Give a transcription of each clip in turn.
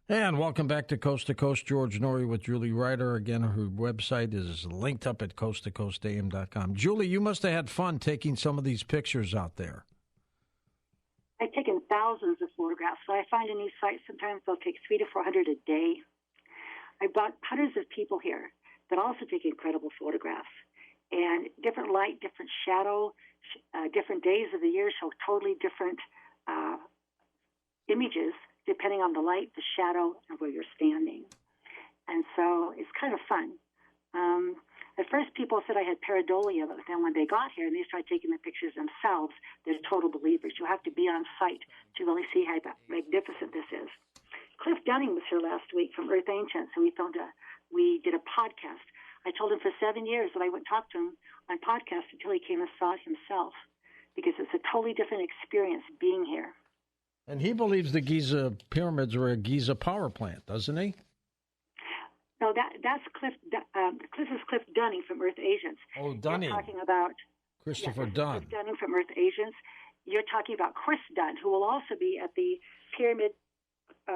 And welcome back to Coast. George Norrie with Julie Ryder. Again, her website is linked up at coasttocoastam.com. Julie, you must have had fun taking some of these pictures out there. I've taken thousands of photographs. So I find a new site, sometimes they'll take 300 to 400 a day. I brought hundreds of people here that also take incredible photographs. And different light, different shadow, different days of the year show totally different images depending on the light, the shadow, and where you're standing. And so it's kind of fun. At first, people said I had pareidolia, but then when they got here and they started taking the pictures themselves, they're total believers. You have to be on site to really see how magnificent this is. Cliff Dunning was here last week from Earth Ancients, and we did a podcast. I told him for 7 years that I wouldn't talk to him on podcast until he came and saw it himself, because it's a totally different experience being here. And he believes the Giza pyramids are a Giza power plant, doesn't he? No, that's Cliff. This is Cliff Dunning from Earth Agents. Oh, Dunning. You're talking about Christopher Dunn. Cliff Dunning from Earth Agents. You're talking about Chris Dunn, who will also be at the Pyramid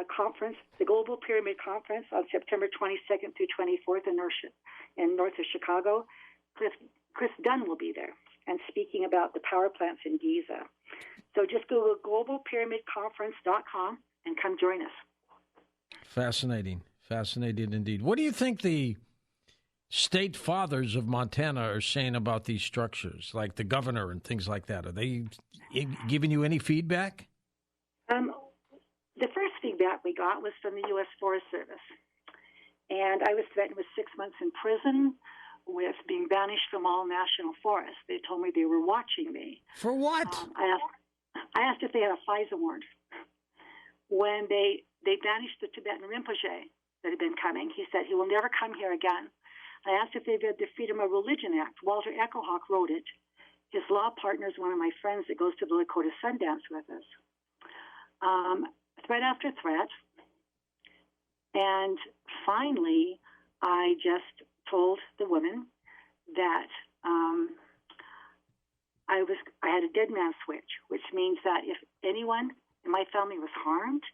Conference, the Global Pyramid Conference on September 22nd through 24th in north of Chicago. Chris Dunn will be there and speaking about the power plants in Giza. So just Google globalpyramidconference.com and come join us. Fascinating indeed. What do you think the state fathers of Montana are saying about these structures, like the governor and things like that? Are they giving you any feedback? The first feedback we got was from the U.S. Forest Service. And I was threatened with 6 months in prison, with being banished from all national forests. They told me they were watching me. For what? I asked if they had a FISA warrant. When they banished the Tibetan Rinpoche that had been coming, he said he will never come here again. I asked if they've read the Freedom of Religion Act. Walter Echohawk wrote it. His law partner is one of my friends that goes to the Lakota Sundance with us. Threat after threat. And finally, I just told the woman that I had a dead man switch, which means that if anyone in my family was harmed,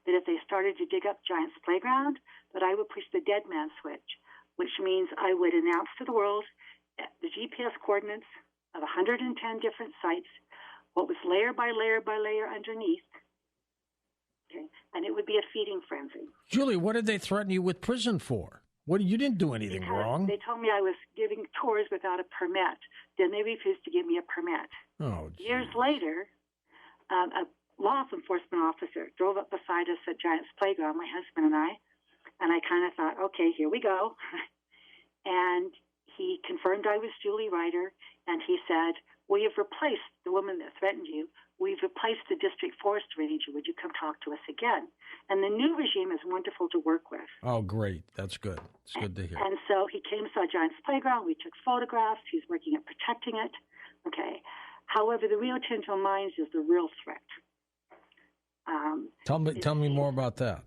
that if they started to dig up Giant's Playground, that I would push the dead man switch, which means I would announce to the world the GPS coordinates of 110 different sites, what was layer by layer by layer underneath, okay, and it would be a feeding frenzy. Julie, what did they threaten you with prison for? You didn't do anything wrong. They told me I was giving tours without a permit. Then they refused to give me a permit. Oh, geez. Years later, a law enforcement officer drove up beside us at Giant's Playground, my husband and I kind of thought, okay, here we go. And he confirmed I was Julie Ryder, and he said, we have replaced the woman that threatened you. We've replaced the district forest ranger. Would you come talk to us again? And the new regime is wonderful to work with. Oh, great. That's good. It's good to hear. And so he came, saw Giant's Playground. We took photographs. He's working at protecting it. Okay. However, the Rio Tinto mines is the real threat. Tell me more about that.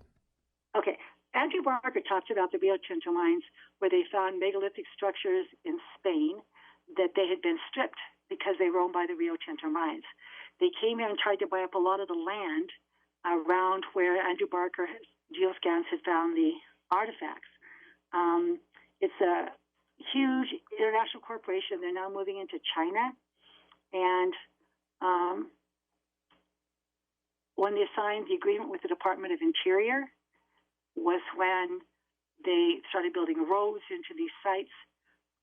Okay. Andrew Barker talked about the Rio Tinto mines where they found megalithic structures in Spain that they had been stripped because they were owned by the Rio Tinto mines. They came here and tried to buy up a lot of the land around where Andrew Barker geoscans had found the artifacts. It's a huge international corporation. They're now moving into China. And when they signed the agreement with the Department of Interior was when they started building roads into these sites.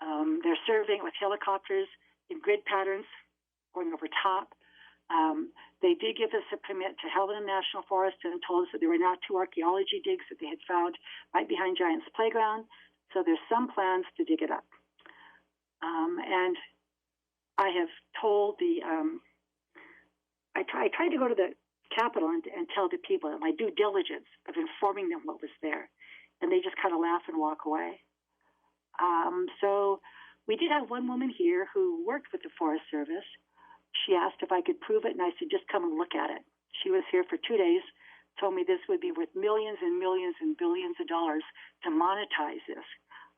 They're surveying with helicopters in grid patterns going over top. They did give us a permit to Helena National Forest and told us that there were now 2 archaeology digs that they had found right behind Giant's Playground. So there's some plans to dig it up. And I have told I tried to go to the Capitol and tell the people that my due diligence of informing them what was there. And they just kind of laugh and walk away. So we did have one woman here who worked with the Forest Service. She asked if I could prove it, and I said, just come and look at it. She was here for 2 days, told me this would be worth millions and millions and billions of dollars to monetize this.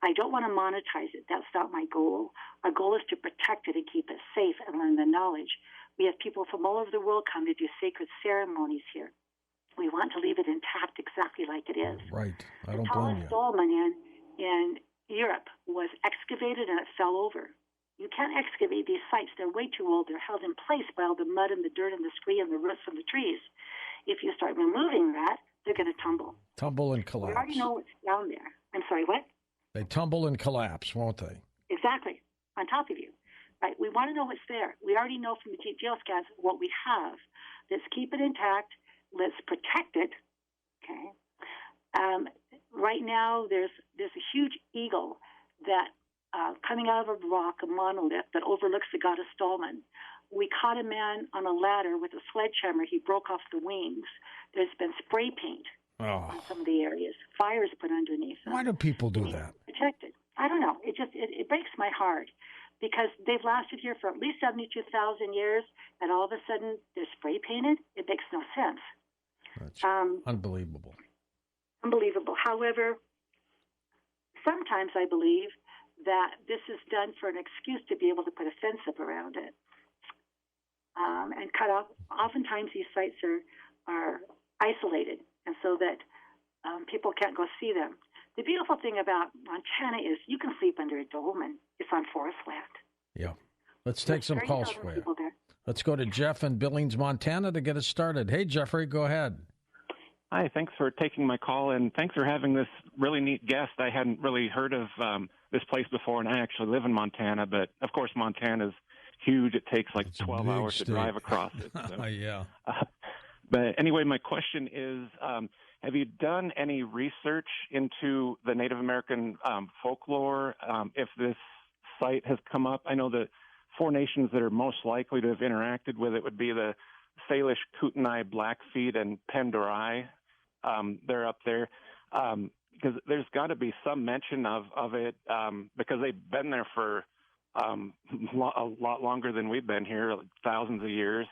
I don't want to monetize it. That's not my goal. Our goal is to protect it and keep it safe and learn the knowledge. We have people from all over the world come to do sacred ceremonies here. We want to leave it intact exactly like it is. Right. I The don't blame tallest you. dolmen in Europe was excavated and it fell over. You can't excavate these sites. They're way too old. They're held in place by all the mud and the dirt and the scree and the roots from the trees. If you start removing that, they're going to tumble. Tumble and We collapse. already know what's down there. I'm sorry, what? They tumble and collapse, won't they? Exactly. On top of you. Right? We want to know what's there. We already know from the geoscans what we have. Let's keep it intact. Let's protect it. Okay. Right now, there's a huge eagle that coming out of a rock, a monolith that overlooks the goddess Dolmen. We caught a man on a ladder with a sledgehammer. He broke off the wings. There's been spray paint on some of the areas. Fires put underneath them. Why do people do that? Protected. I don't know. It breaks my heart because they've lasted here for at least 72,000 years, and all of a sudden they're spray painted. It makes no sense. That's unbelievable. Unbelievable. However, sometimes I believe that this is done for an excuse to be able to put a fence up around it and cut off. Oftentimes these sites are isolated, and so that people can't go see them. The beautiful thing about Montana is you can sleep under a dolmen. It's on forest land. Yeah. Let's take some calls for you. There. Let's go to Jeff in Billings, Montana to get us started. Hey, Jeffrey, go ahead. Hi, thanks for taking my call, and thanks for having this really neat guest. I hadn't really heard of this place before, and I actually live in Montana, but of course Montana's huge. It takes like 12 hours to drive across it. So. Yeah. But anyway, my question is, have you done any research into the Native American folklore, if this site has come up? I know the four nations that are most likely to have interacted with it would be the Salish, Kootenai, Blackfeet, and Pendorai. They're up there because there's got to be some mention of it because they've been there for a lot longer than we've been here, like thousands of years.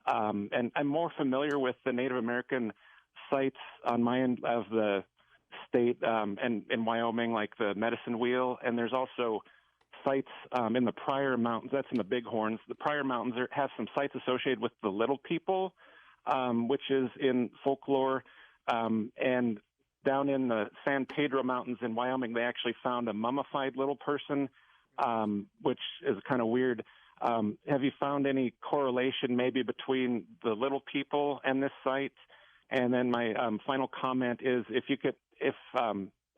And I'm more familiar with the Native American sites on my end of the state and in Wyoming, like the Medicine Wheel, and there's also sites in the Pryor Mountains. That's in the Bighorns. The Pryor Mountains have some sites associated with the Little People, which is in folklore. And down in the San Pedro Mountains in Wyoming, they actually found a mummified little person, which is kind of weird. Have you found any correlation maybe between the Little People and this site? And then my final comment is if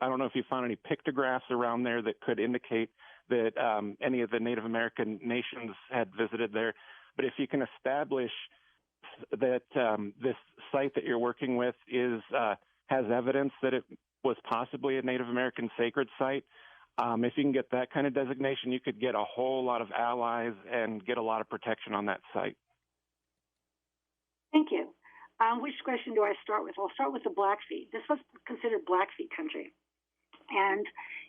I don't know if you found any pictographs around there that could indicate that any of the Native American nations had visited there. But if you can establish that this site that you're working with has evidence that it was possibly a Native American sacred site, if you can get that kind of designation, you could get a whole lot of allies and get a lot of protection on that site. Thank you. Which question do I start with? I'll start with the Blackfeet. This was considered Blackfeet country. And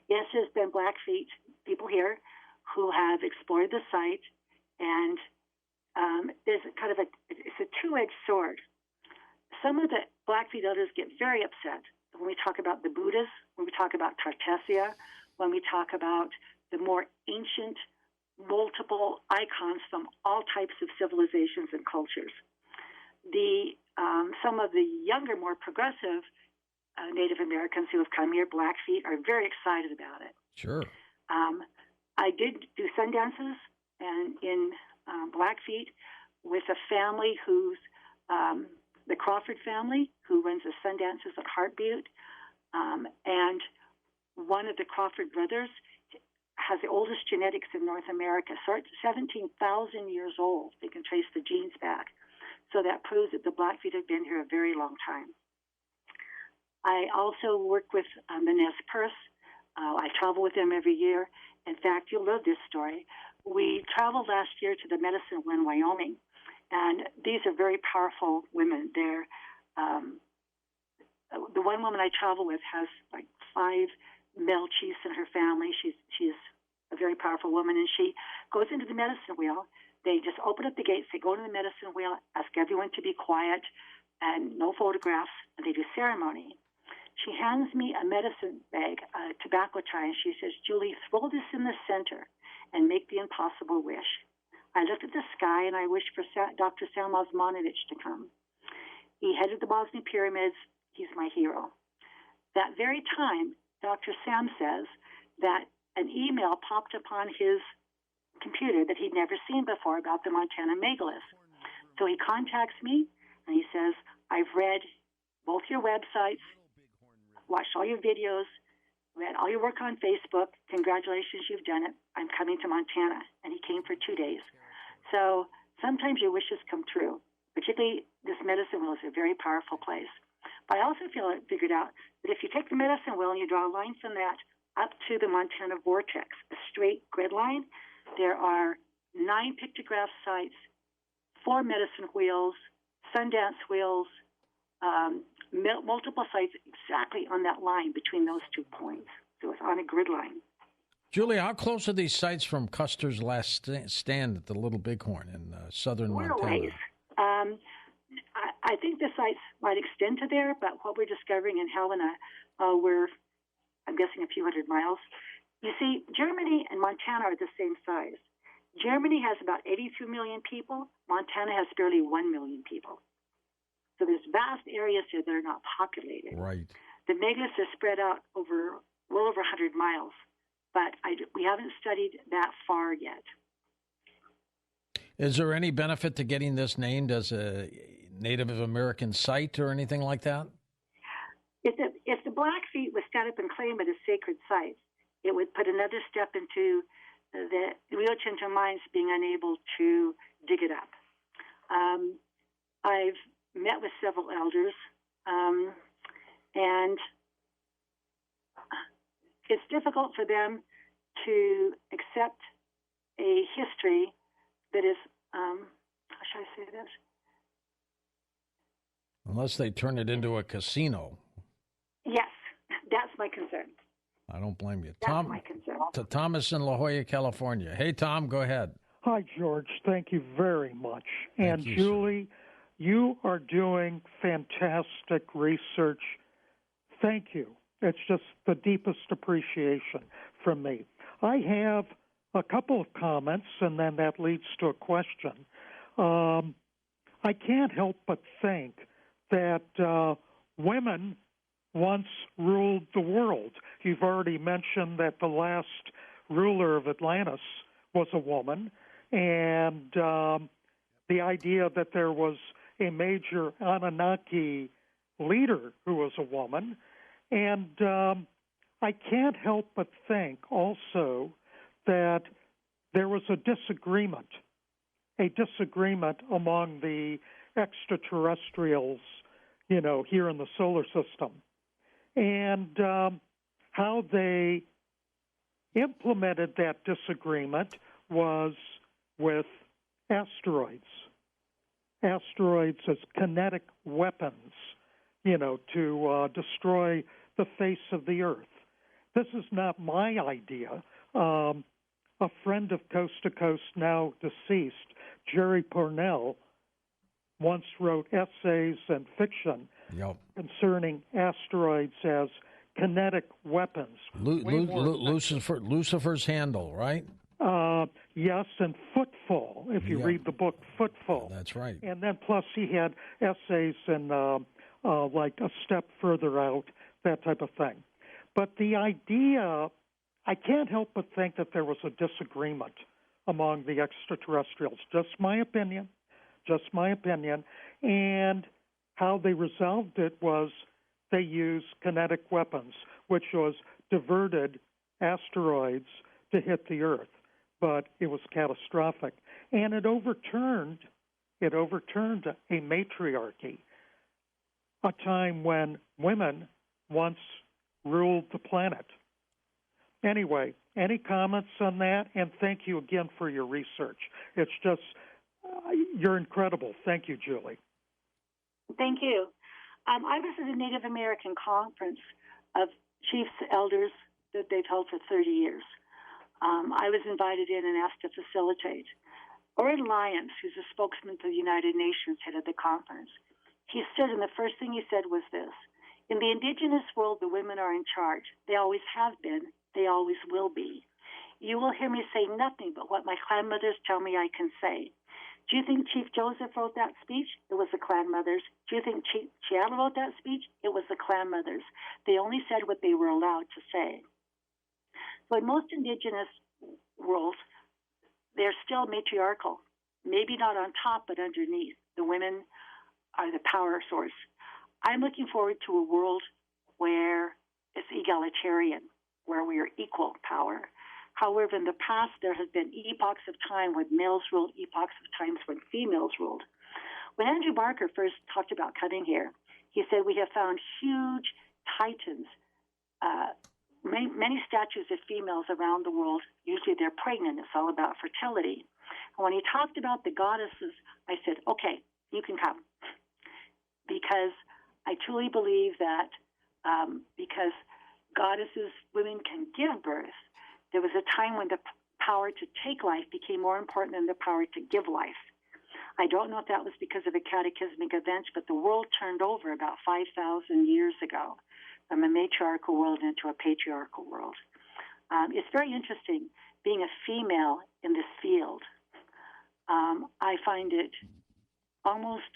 yes, there's been Blackfeet people here who have explored the site, and there's kind of it's a two-edged sword. Some of the Blackfeet elders get very upset when we talk about the Buddhists, when we talk about Tartessia, when we talk about the more ancient, multiple icons from all types of civilizations and cultures. Some of the younger, more progressive Native Americans who have come here, Blackfeet, are very excited about it. Sure. I did do sun dances and in Blackfeet with a family who's the Crawford family, who runs the sun dances at Heartbeat, and one of the Crawford brothers has the oldest genetics in North America. So it's 17,000 years old. They can trace the genes back. So that proves that the Blackfeet have been here a very long time. I also work with the Nez Perce. I travel with them every year. In fact, you'll love this story. We traveled last year to the Medicine Wheel in Wyoming, and these are very powerful women. They're the one woman I travel with has like 5 male chiefs in her family. She's a very powerful woman, and she goes into the Medicine Wheel. They just open up the gates. They go to the Medicine Wheel, ask everyone to be quiet, and no photographs, and they do ceremony. She hands me a medicine bag, a tobacco tie, and she says, "Julie, throw this in the center and make the impossible wish." I looked at the sky, and I wished for Dr. Sam Osmanovich to come. He headed the Bosnian pyramids. He's my hero. That very time, Dr. Sam says that an email popped upon his computer that he'd never seen before about the Montana megaliths. So he contacts me and he says, I've read both your websites, watched all your videos, read all your work on Facebook. Congratulations, you've done it. I'm coming to Montana. And he came for 2 days. So sometimes your wishes come true. Particularly, this medicine wheel is a very powerful place. But I also figured out that if you take the medicine wheel and you draw a line from that up to the Montana vortex, a straight grid line, there are 9 pictograph sites, 4 medicine wheels, Sundance wheels, multiple sites exactly on that line between those 2 points. So it's on a grid line. Julie, how close are these sites from Custer's last stand at the Little Bighorn in southern Montana? Ways. I think the sites might extend to there, but what we're discovering in Helena, I'm guessing, a few hundred miles. You see, Germany and Montana are the same size. Germany has about 82 million people. Montana has barely 1 million people. So there's vast areas here that are not populated. Right. The megaliths are spread out well over 100 miles, but we haven't studied that far yet. Is there any benefit to getting this named as a Native American site or anything like that? If the Blackfeet would stand up and claim it as sacred sites, it would put another step into the Rio Tinto mines being unable to dig it up. I've met with several elders, and it's difficult for them to accept a history that is, how should I say this? Unless they turn it into a casino. Yes, that's my concern. I don't blame you. That's my concern. To Thomas in La Jolla, California. Hey, Tom, go ahead. Hi, George. Thank you very much. Thank you, Julie, you are doing fantastic research. Thank you. It's just the deepest appreciation from me. I have a couple of comments, and then that leads to a question. I can't help but think that women once ruled the world. You've already mentioned that the last ruler of Atlantis was a woman, and the idea that there was a major Anunnaki leader who was a woman. And I can't help but think also that there was a disagreement among the extraterrestrials, here in the solar system. And how they implemented that disagreement was with asteroids as kinetic weapons, to destroy the face of the Earth. This is not my idea. A friend of Coast to Coast, now deceased, Jerry Pournelle, once wrote essays and fiction concerning asteroids as kinetic weapons. Lucifer's handle, right? Yes, and Footfall, if you read the book Footfall. That's right. And then plus he had essays and like A Step Further Out, that type of thing. But the idea, I can't help but think that there was a disagreement among the extraterrestrials. Just my opinion. And how they resolved it was they used kinetic weapons, which was diverted asteroids to hit the Earth. But it was catastrophic. And it overturned a matriarchy, a time when women once ruled the planet. Anyway, any comments on that? And thank you again for your research. It's just, you're incredible. Thank you, Julie. Thank you. I was at a Native American conference of chiefs, elders that they've held for 30 years. I was invited in and asked to facilitate. Oren Lyons, who's a spokesman for the United Nations, headed the conference. He stood, and the first thing he said was this: in the indigenous world, the women are in charge. They always have been. They always will be. You will hear me say nothing but what my clan mothers tell me I can say. Do you think Chief Joseph wrote that speech? It was the clan mothers. Do you think Chief Seattle wrote that speech? It was the clan mothers. They only said what they were allowed to say. So in most indigenous worlds, they're still matriarchal. Maybe not on top, but underneath. The women are the power source. I'm looking forward to a world where it's egalitarian, where we are equal power. However, in the past, there have been epochs of time when males ruled, epochs of times when females ruled. When Andrew Barker first talked about coming here, he said, we have found huge titans, many statues of females around the world. Usually they're pregnant. It's all about fertility. And when he talked about the goddesses, I said, okay, you can come. Because I truly believe that because goddesses, women can give birth, there was a time when the power to take life became more important than the power to give life. I don't know if that was because of a cataclysmic event, but the world turned over about 5,000 years ago from a matriarchal world into a patriarchal world. It's very interesting being a female in this field. I find it almost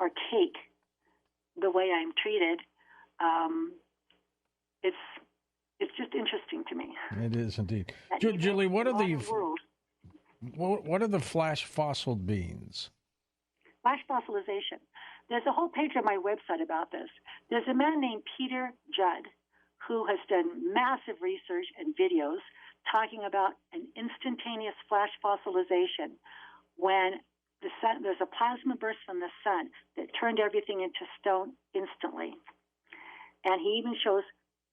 archaic the way I'm treated. It's just interesting to me. It is indeed. Julie, what are the flash fossil beings? Flash fossilization. There's a whole page on my website about this. There's a man named Peter Judd who has done massive research and videos talking about an instantaneous flash fossilization when there's a plasma burst from the sun that turned everything into stone instantly. And he even shows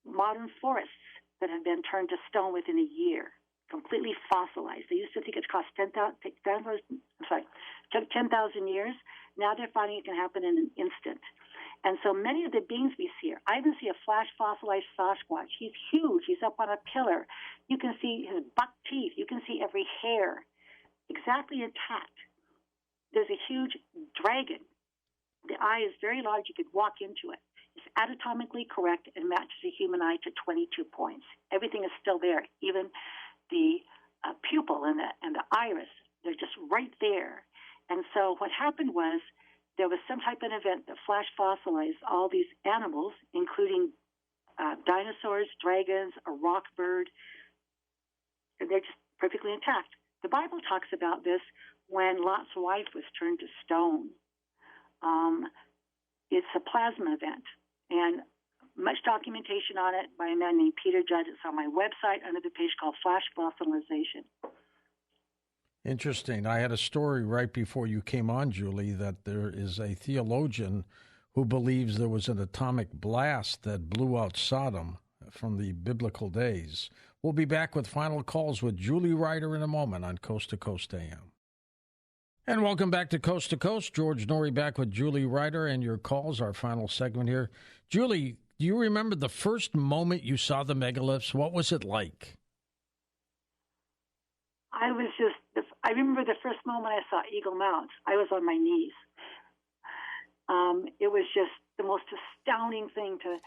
modern forests that have been turned to stone within a year, completely fossilized. They used to think it cost 10,000 years. Now they're finding it can happen in an instant. And so many of the beings we see here, I even see a flash fossilized Sasquatch. He's huge. He's up on a pillar. You can see his buck teeth. You can see every hair exactly intact. There's a huge dragon. The eye is very large. You could walk into it. It's anatomically correct and matches a human eye to 22 points. Everything is still there. Even the pupil and the iris, they're just right there. And so what happened was there was some type of event that flash fossilized all these animals, including dinosaurs, dragons, a rock bird, and they're just perfectly intact. The Bible talks about this when Lot's wife was turned to stone. It's a plasma event, and much documentation on it by a man named Peter Judd. It's on my website under the page called Flash Fossilization. Interesting. I had a story right before you came on, Julie, that there is a theologian who believes there was an atomic blast that blew out Sodom from the biblical days. We'll be back with final calls with Julie Ryder in a moment on Coast to Coast AM. And welcome back to Coast. George Norrie back with Julie Ryder and your calls, our final segment here. Julie, do you remember the first moment you saw the megaliths? What was it like? I remember the first moment I saw Eagle Mount. I was on my knees. It was just the most astounding thing to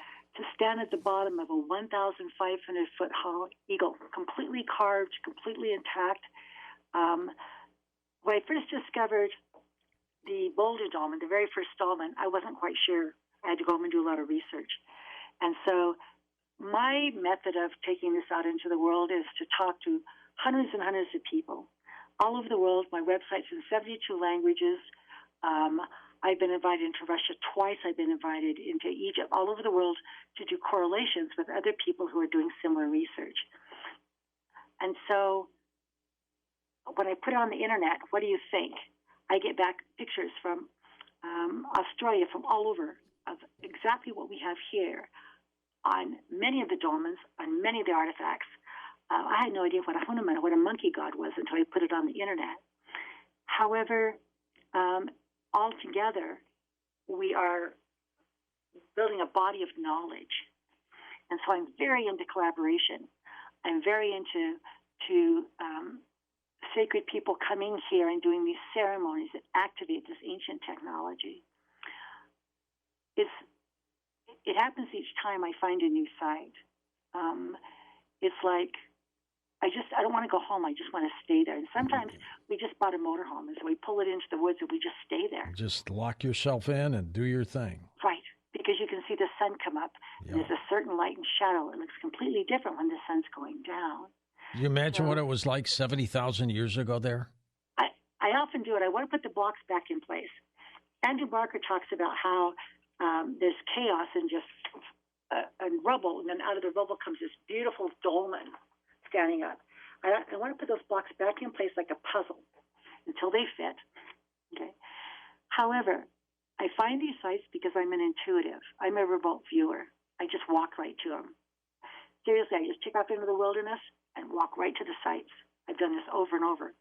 stand at the bottom of a 1,500-foot tall eagle, completely carved, completely intact. When I first discovered the Boulder Dolmen, the very first dolmen, I wasn't quite sure. I had to go home and do a lot of research. And so my method of taking this out into the world is to talk to hundreds and hundreds of people all over the world. My website's in 72 languages. I've been invited into Russia twice. I've been invited into Egypt, all over the world, to do correlations with other people who are doing similar research. And so when I put it on the internet, what do you think? I get back pictures from Australia, from all over, of exactly what we have here on many of the dolmens, on many of the artifacts. I had no idea what a monkey god was until I put it on the internet. However, altogether, we are building a body of knowledge. And so I'm very into collaboration. I'm very into sacred people coming here and doing these ceremonies that activate this ancient technology. It happens each time I find a new site. It's like I don't want to go home. I just want to stay there. And sometimes we just bought a motorhome, and so we pull it into the woods and we just stay there. Just lock yourself in and do your thing. Right, because you can see the sun come up. Yeah. And there's a certain light and shadow. It looks completely different when the sun's going down. Can you imagine what it was like 70,000 years ago there? I often do it. I want to put the blocks back in place. Andrew Barker talks about how there's chaos and just and rubble, and then out of the rubble comes this beautiful dolmen standing up. I want to put those blocks back in place like a puzzle until they fit. Okay. However, I find these sites because I'm an intuitive. I'm a remote viewer. I just walk right to them. Seriously, I just take off into the wilderness and walk right to the sites. I've done this over and over.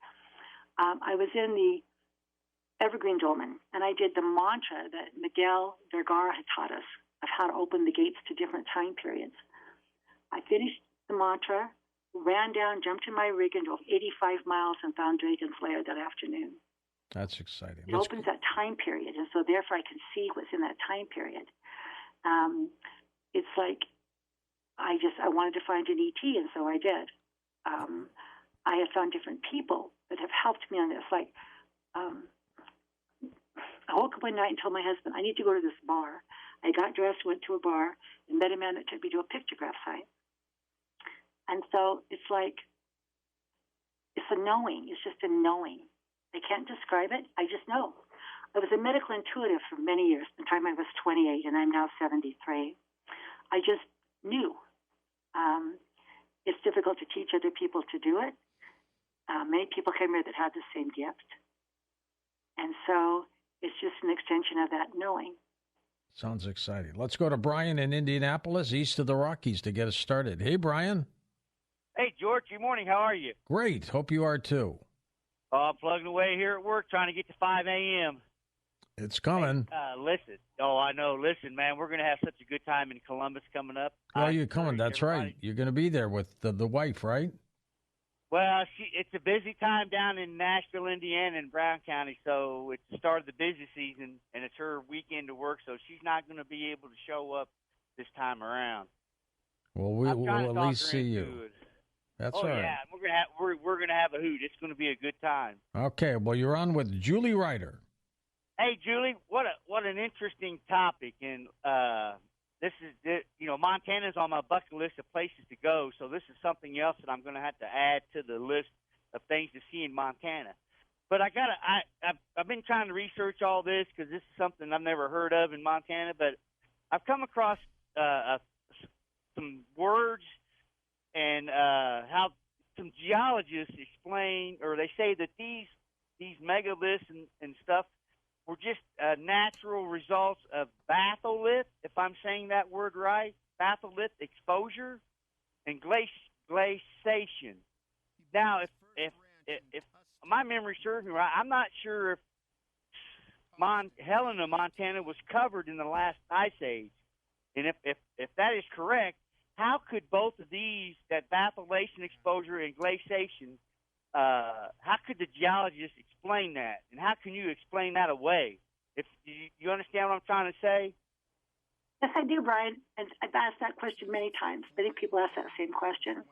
I was in the Evergreen Dolmen, and I did the mantra that Miguel Vergara had taught us of how to open the gates to different time periods. I finished the mantra, ran down, jumped in my rig, and drove 85 miles and found Dragon's Lair that afternoon. That's exciting. It opens that time period, and so therefore I can see what's in that time period. It's like I wanted to find an ET, and so I did. I have found different people that have helped me on this. Like, I woke up one night and told my husband, I need to go to this bar. I got dressed, went to a bar, and met a man that took me to a pictograph site. And so it's like, it's a knowing. It's just a knowing. I can't describe it. I just know. I was a medical intuitive for many years. By the time I was 28, and I'm now 73. I just knew. It's difficult to teach other people to do it. Many people came here that had the same gift. And so it's just an extension of that knowing. Sounds exciting. Let's go to Brian in Indianapolis, east of the Rockies, to get us started. Hey, Brian. Hey, George. Good morning. How are you? Great. Hope you are, too. Plugging away here at work, trying to get to 5 a.m. It's coming. Listen. Oh, I know. Listen, man, we're going to have such a good time in Columbus coming up. Oh, you're coming. That's right. You're going to be there with the wife, right? Well, it's a busy time down in Nashville, Indiana, and Brown County, so it's the start of the busy season, and it's her weekend to work, so she's not going to be able to show up this time around. Well, we'll at least see you. That's all right. Yeah, we're gonna have a hoot. It's going to be a good time. Okay, well, you're on with Julie Ryder. Hey, Julie, what an interesting topic, and this is, Montana's on my bucket list of places to go, so this is something else that I'm going to have to add to the list of things to see in Montana. But I've been trying to research all this because this is something I've never heard of in Montana, but I've come across some words and how some geologists explain, or they say that these megaliths and stuff were just natural results of batholith, if I'm saying that word right, batholith exposure and glaciation. Now, if my memory serves me right, I'm not sure if Helena, Montana, was covered in the last ice age. And if that is correct, how could both of these, that batholation exposure and glaciation, how could the geologists explain that? And how can you explain that away? If you understand what I'm trying to say? Yes, I do, Brian. And I've asked that question many times. I think people ask that same question.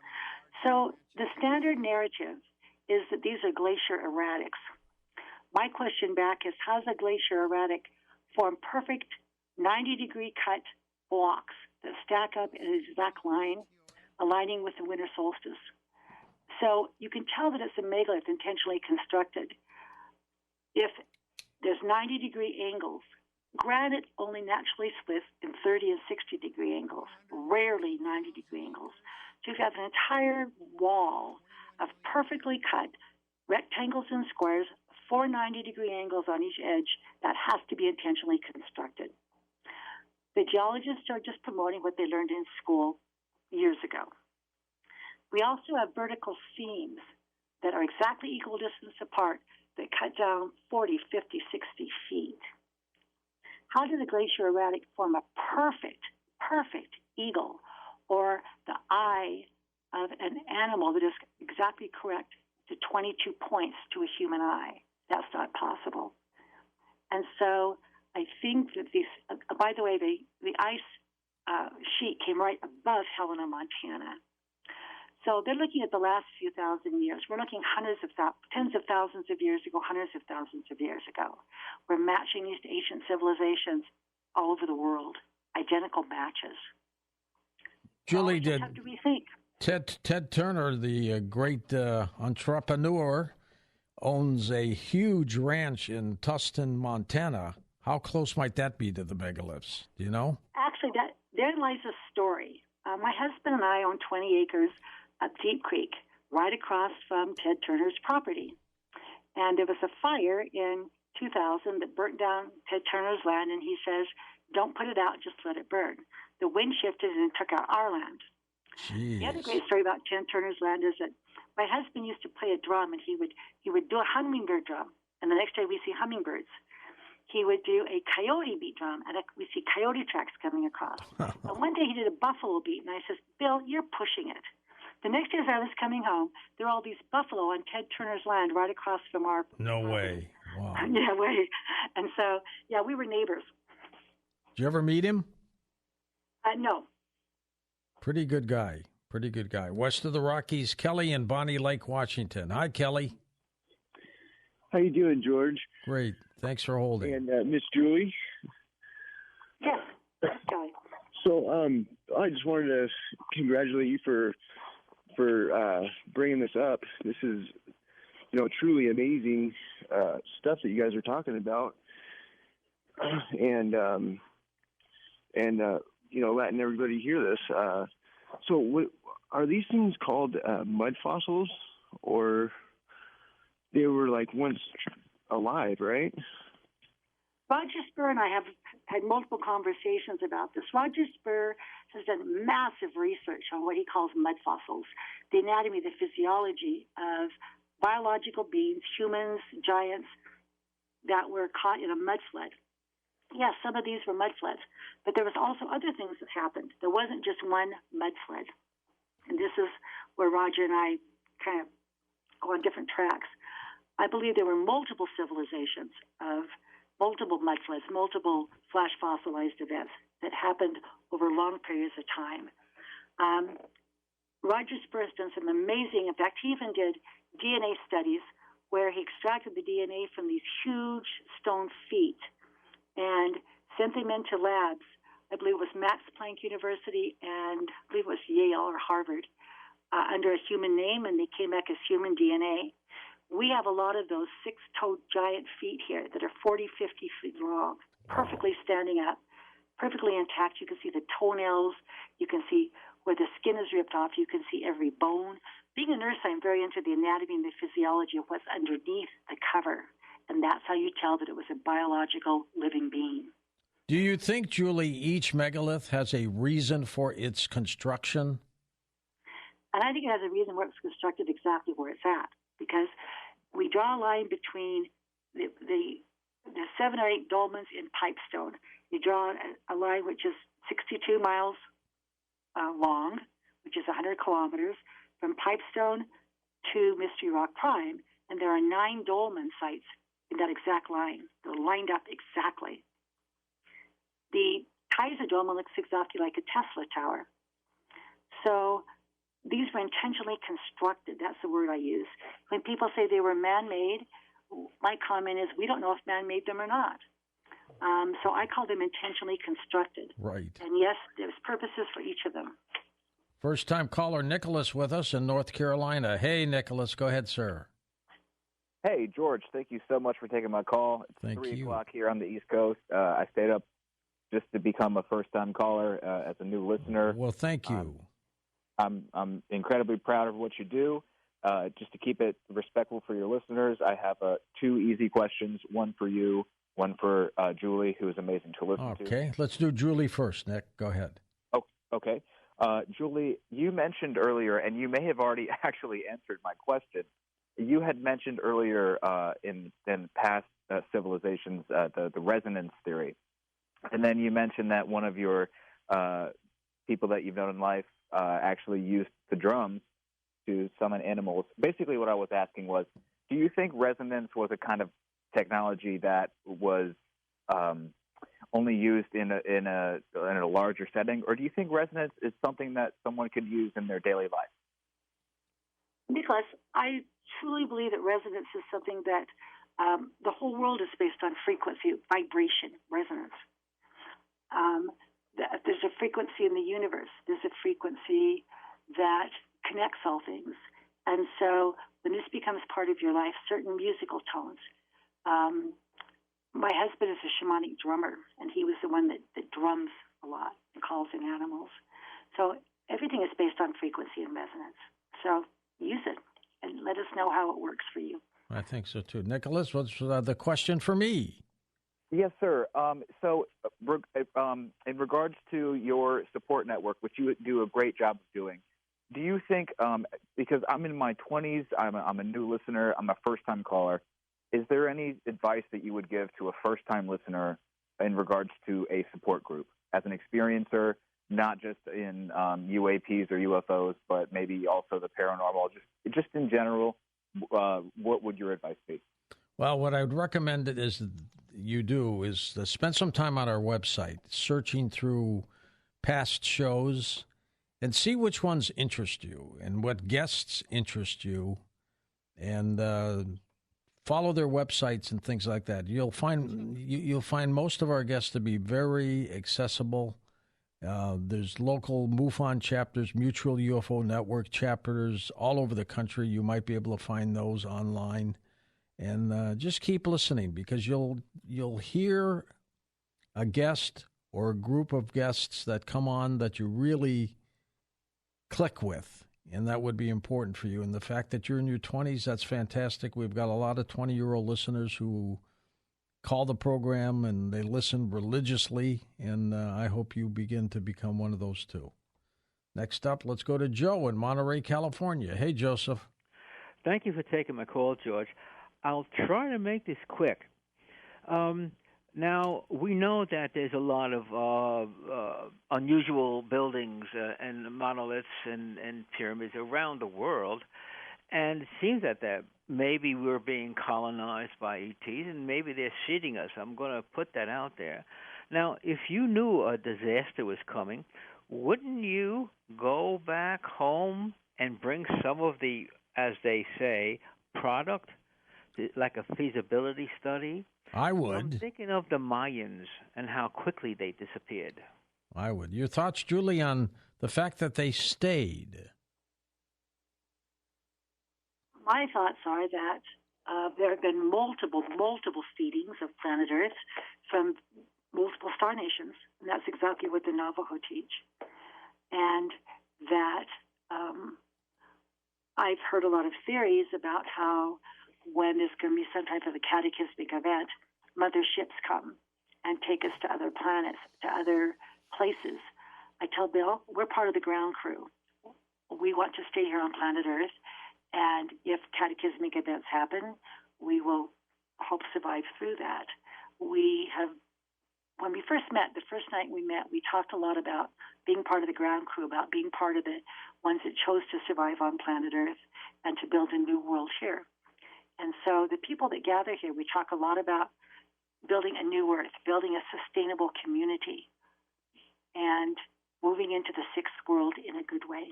So the standard narrative is that these are glacier erratics. My question back is, how does a glacier erratic form perfect 90-degree cut blocks that stack up in an exact line, aligning with the winter solstice? So you can tell that it's a megalith intentionally constructed. If there's 90-degree angles, granite only naturally splits in 30 and 60-degree angles, rarely 90-degree angles. So you have an entire wall of perfectly cut rectangles and squares, 4 90-degree angles on each edge. That has to be intentionally constructed. The geologists are just promoting what they learned in school years ago. We also have vertical seams that are exactly equal distance apart that cut down 40, 50, 60 feet. How did the glacier erratic form a perfect eagle or the eye of an animal that is exactly correct to 22 points to a human eye? That's not possible. And so I think that these, by the way, the ice sheet came right above Helena, Montana. So they're looking at the last few thousand years. We're looking tens of thousands of years ago, hundreds of thousands of years ago. We're matching these to ancient civilizations all over the world, identical matches. Julie, so have to rethink. Ted Turner, the great entrepreneur, owns a huge ranch in Tustin, Montana. How close might that be to the megaliths? Do you know? Actually, there lies a story. My husband and I own 20 acres up Deep Creek, right across from Ted Turner's property. And there was a fire in 2000 that burnt down Ted Turner's land, and he says, don't put it out, just let it burn. The wind shifted and took out our land. Jeez. The other great story about Ted Turner's land is that my husband used to play a drum, and he would do a hummingbird drum, and the next day we see hummingbirds. He would do a coyote beat drum, and we see coyote tracks coming across. And one day he did a buffalo beat, and I says, Bill, you're pushing it. The next day as I was coming home, there were all these buffalo on Ted Turner's land right across from our No way. Wow. Yeah, way. And so, yeah, we were neighbors. Did you ever meet him? No. Pretty good guy. Pretty good guy. West of the Rockies, Kelly in Bonnie Lake, Washington. Hi, Kelly. How you doing, George? Great. Thanks for holding. And Miss Julie? Yes, Kelly. So I just wanted to congratulate you for bringing this up. This is, truly amazing stuff that you guys are talking about. And letting everybody hear this. So are these things called mud fossils, or they were like once alive, right? Roger Spur and I have had multiple conversations about this. Roger Spur has done massive research on what he calls mud fossils, the anatomy, the physiology of biological beings, humans, giants, that were caught in a mud flood. Yes, some of these were mud floods, but there was also other things that happened. There wasn't just one mud flood. And this is where Roger and I kind of go on different tracks. I believe there were multiple civilizations of multiple mud floods, multiple flash fossilized events that happened over long periods of time. Roger Spur has done some amazing, in fact, he even did DNA studies where he extracted the DNA from these huge stone feet and sent them into labs. I believe it was Max Planck University and I believe it was Yale or Harvard under a human name, and they came back as human DNA. We have a lot of those six-toed giant feet here that are 40, 50 feet long, perfectly standing up, perfectly intact. You can see the toenails. You can see where the skin is ripped off. You can see every bone. Being a nurse, I'm very into the anatomy and the physiology of what's underneath the cover, and that's how you tell that it was a biological living being. Do you think, Julie, each megalith has a reason for its construction? And I think it has a reason where it's constructed exactly where it's at, because we draw a line between the 7 or 8 dolmens in Pipestone. You draw a line which is 62 miles long, which is 100 kilometers, from Pipestone to Mystery Rock Prime, and there are 9 dolmen sites in that exact line. They're lined up exactly. The Kaiser Dome looks exactly like a Tesla tower. So these were intentionally constructed. That's the word I use. When people say they were man-made, my comment is we don't know if man made them or not. So I call them intentionally constructed. Right. And yes, there's purposes for each of them. First-time caller Nicholas with us in North Carolina. Hey, Nicholas, go ahead, sir. Hey, George, thank you so much for taking my call. It's 3 o'clock here on the East Coast. I stayed up just to become a first-time caller as a new listener. Well, thank you. I'm incredibly proud of what you do. Just to keep it respectful for your listeners, I have 2 easy questions, one for you, one for Julie, who is amazing to listen to. Okay, let's do Julie first, Nick. Go ahead. Oh, okay. Julie, you mentioned earlier, and you may have already actually answered my question. You had mentioned earlier in past civilizations the resonance theory. And then you mentioned that one of your people that you've known in life actually used the drums to summon animals. Basically what I was asking was, do you think resonance was a kind of technology that was only used in a larger setting, or do you think resonance is something that someone could use in their daily life? Nicholas, I truly believe that resonance is something that the whole world is based on frequency, vibration, resonance. There's a frequency in the universe. There's a frequency that connects all things. And so when this becomes part of your life, certain musical tones. My husband is a shamanic drummer, and he was the one that drums a lot and calls in animals. So everything is based on frequency and resonance. So use it and let us know how it works for you. I think so, too. Nicholas, what's the question for me? Yes, sir. In regards to your support network, which you do a great job of doing, do you think, because I'm in my 20s, I'm a new listener, I'm a first-time caller, is there any advice that you would give to a first-time listener in regards to a support group as an experiencer, not just in UAPs or UFOs, but maybe also the paranormal, just in general? What would your advice be? Well, what I would recommend is spend some time on our website, searching through past shows and see which ones interest you and what guests interest you, and follow their websites and things like that. You'll find most of our guests to be very accessible. There's local MUFON chapters, Mutual UFO Network chapters all over the country. You might be able to find those online, and just keep listening, because you'll hear a guest or a group of guests that come on that you really click with, and that would be important for you. And the fact that you're in your 20s, that's fantastic. We've got a lot of 20-year-old listeners who call the program and they listen religiously, and I hope you begin to become one of those too. Next up, let's go to Joe in Monterey, California. Hey, Joseph. Thank you for taking my call, George. I'll try to make this quick. Now, we know that there's a lot of unusual buildings and monoliths and pyramids around the world, and it seems that maybe we're being colonized by ETs, and maybe they're seeding us. I'm going to put that out there. Now, if you knew a disaster was coming, wouldn't you go back home and bring some of the, as they say, product, like a feasibility study? I would. I'm thinking of the Mayans and how quickly they disappeared. I would. Your thoughts, Julie, on the fact that they stayed? My thoughts are that there have been multiple seedings of planet Earth from multiple star nations, and that's exactly what the Navajo teach. And that I've heard a lot of theories about how when there's going to be some type of a cataclysmic event, mother ships come and take us to other planets, to other places. I tell Bill, we're part of the ground crew. We want to stay here on planet Earth, and if cataclysmic events happen, we will hope survive through that. When we first met, the first night we met, we talked a lot about being part of the ground crew, about being part of the ones that chose to survive on planet Earth and to build a new world here. And so the people that gather here, we talk a lot about building a new Earth, building a sustainable community, and moving into the sixth world in a good way.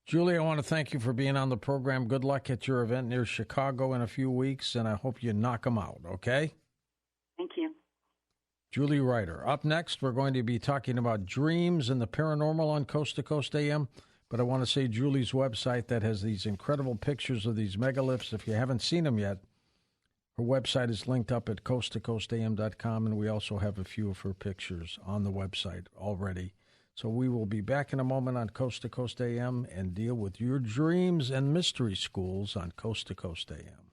Julie, I want to thank you for being on the program. Good luck at your event near Chicago in a few weeks, and I hope you knock them out, okay? Thank you. Julie Ryder. Up next, we're going to be talking about dreams and the paranormal on Coast to Coast AM. But I want to say Julie's website that has these incredible pictures of these megaliths. If you haven't seen them yet, her website is linked up at coasttocoastam.com, and we also have a few of her pictures on the website already. So we will be back in a moment on Coast to Coast AM and deal with your dreams and mystery schools on Coast to Coast AM.